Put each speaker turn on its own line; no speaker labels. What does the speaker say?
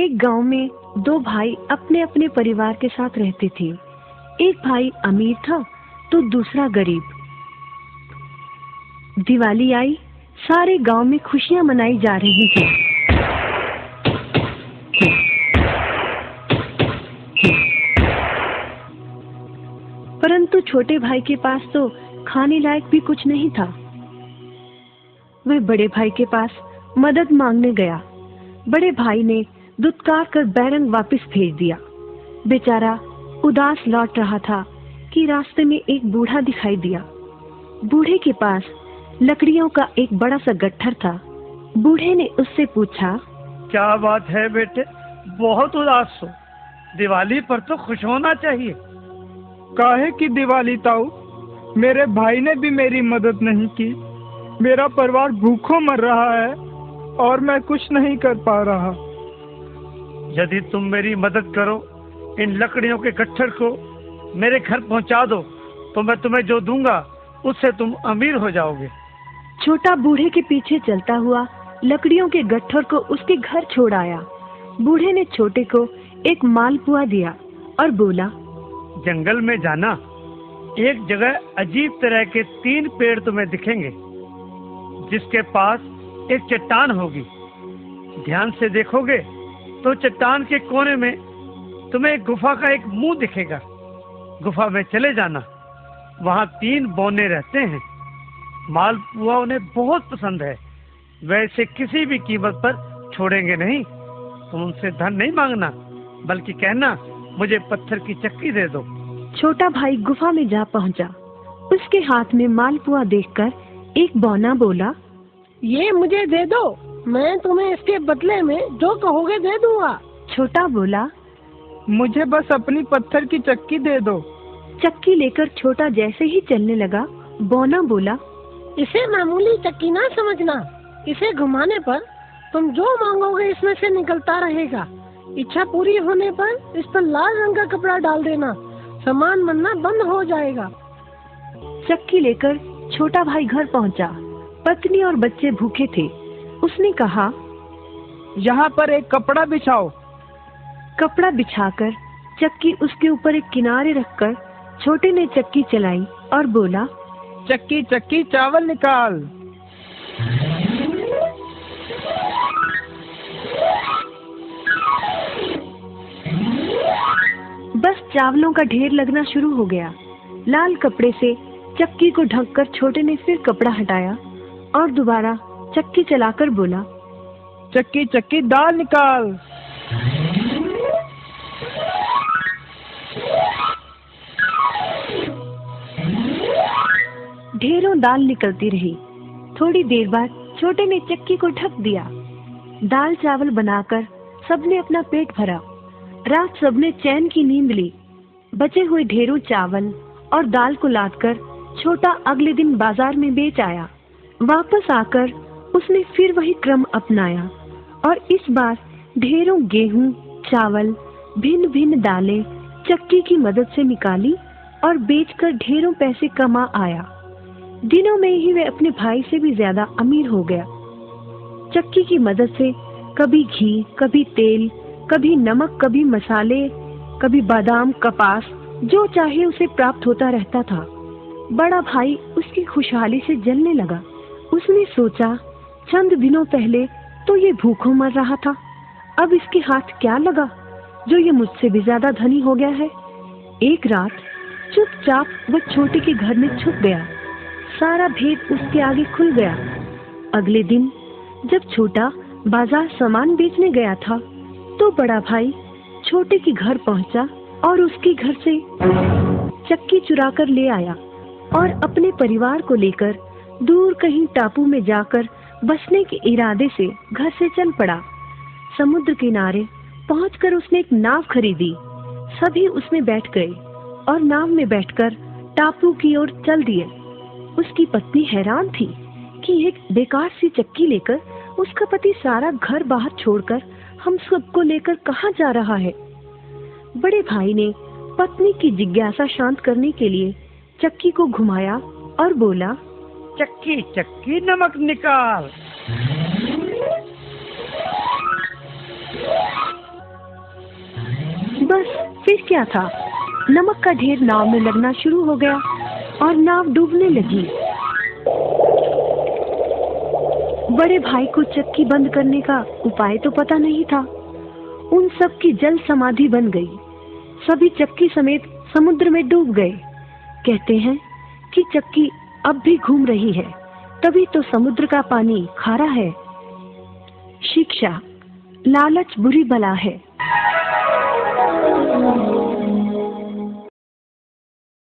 एक गांव में दो भाई अपने अपने परिवार के साथ रहते थे। एक भाई अमीर था तो दूसरा गरीब। दिवाली आई, सारे गांव में खुशियां मनाई जा रही थी। परंतु छोटे भाई के पास तो खाने लायक भी कुछ नहीं था। वह बड़े भाई के पास मदद मांगने गया। बड़े भाई ने दुत्कार कर बैरंग वापस भेज दिया। बेचारा उदास लौट रहा था कि रास्ते में एक बूढ़ा दिखाई दिया। बूढ़े के पास लकड़ियों का एक बड़ा सा गट्ठर था। बूढ़े ने उससे पूछा,
क्या बात है बेटे, बहुत उदास हो? दिवाली पर तो खुश होना चाहिए।
काहे की दिवाली ताऊ, मेरे भाई ने भी मेरी मदद नहीं की। मेरा परिवार भूखों मर रहा है और मैं कुछ नहीं कर पा रहा।
यदि तुम मेरी मदद करो, इन लकड़ियों के गट्ठर को मेरे घर पहुंचा दो, तो मैं तुम्हें जो दूंगा उससे तुम अमीर हो जाओगे।
छोटा बूढ़े के पीछे चलता हुआ लकड़ियों के गट्ठर को उसके घर छोड़ आया। बूढ़े ने छोटे को एक मालपुआ दिया और बोला,
जंगल में जाना, एक जगह अजीब तरह के 3 पेड़ तुम्हें दिखेंगे, जिसके पास एक चट्टान होगी। ध्यान से देखोगे तो चट्टान के कोने में तुम्हें एक गुफा का एक मुंह दिखेगा। गुफा में चले जाना, वहाँ 3 बौने रहते हैं। मालपुआ उन्हें बहुत पसंद है, वैसे किसी भी कीमत पर छोड़ेंगे नहीं। तुम उनसे धन नहीं मांगना, बल्कि कहना मुझे पत्थर की चक्की दे दो।
छोटा भाई गुफा में जा पहुंचा। उसके हाथ में मालपुआ देखकर एक बौना बोला,
ये मुझे दे दो, मैं तुम्हें इसके बदले में जो कहोगे दे दूंगा।
छोटा बोला,
मुझे बस अपनी पत्थर की चक्की दे दो।
चक्की लेकर छोटा जैसे ही चलने लगा, बौना बोला,
इसे मामूली चक्की ना समझना, इसे घुमाने पर तुम जो मांगोगे इसमें से निकलता रहेगा। इच्छा पूरी होने पर इस पर लाल रंग का कपड़ा डाल देना, सामान बनना बंद हो जाएगा।
चक्की लेकर छोटा भाई घर पहुंचा। पत्नी और बच्चे भूखे थे। उसने कहा,
यहाँ पर एक कपड़ा बिछाओ।
कपड़ा बिछाकर चक्की उसके ऊपर एक किनारे रखकर छोटे ने चक्की चलाई और बोला,
चक्की चक्की चावल निकाल।
बस चावलों का ढेर लगना शुरू हो गया। लाल कपड़े से चक्की को ढककर छोटे ने फिर कपड़ा हटाया और दोबारा चक्की चलाकर बोला,
चक्की चक्की दाल निकाल।
ढेरों दाल निकलती रही। थोड़ी देर बाद छोटे ने चक्की को ढक दिया। दाल चावल बनाकर सबने अपना पेट भरा। रात सबने चैन की नींद ली। बचे हुए ढेरों चावल और दाल को लादकर छोटा अगले दिन बाजार में बेच आया। वापस आकर उसने फिर वही क्रम अपनाया और इस बार ढेरों गेहूं, चावल, भिन्न भिन्न दालें चक्की की मदद से निकाली और बेचकर ढेरों पैसे कमा आया। दिनों में ही वह अपने भाई से भी ज्यादा अमीर हो गया। चक्की की मदद से कभी घी, कभी तेल, कभी नमक, कभी मसाले, कभी बादाम, कपास, जो चाहे उसे प्राप्त होता रहता था। बड़ा भाई उसकी खुशहाली से जलने लगा। उसने सोचा, चंद दिनों पहले तो ये भूखों मर रहा था, अब इसके हाथ क्या लगा जो ये मुझसे भी ज्यादा धनी हो गया है। एक रात चुपचाप वह छोटे के घर में छुप गया। सारा भेद उसके आगे खुल गया। अगले दिन जब छोटा बाजार सामान बेचने गया था, तो बड़ा भाई छोटे के घर पहुंचा और उसके घर से चक्की चुरा कर ले आया और अपने परिवार को लेकर दूर कहीं टापू में जाकर बसने के इरादे से घर से चल पड़ा। समुद्र किनारे पहुंचकर उसने एक नाव खरीदी। सभी उसमें बैठ गए और नाव में बैठकर टापू की ओर चल दिए। उसकी पत्नी हैरान थी कि एक बेकार सी चक्की लेकर उसका पति सारा घर बाहर छोड़कर हम सबको लेकर कहाँ जा रहा है। बड़े भाई ने पत्नी की जिज्ञासा शांत करने के लिए चक्की को घुमाया और बोला,
चक्की चक्की नमक निकाल।
फिर क्या था, नमक का ढेर नाव में लगना शुरू हो गया और नाव डूबने लगी। बड़े भाई को चक्की बंद करने का उपाय तो पता नहीं था। उन सब की जल समाधि बन गई। सभी चक्की समेत समुद्र में डूब गए। कहते हैं कि चक्की अब भी घूम रही है, तभी तो समुद्र का पानी खारा है। शिक्षा, लालच बुरी बला है।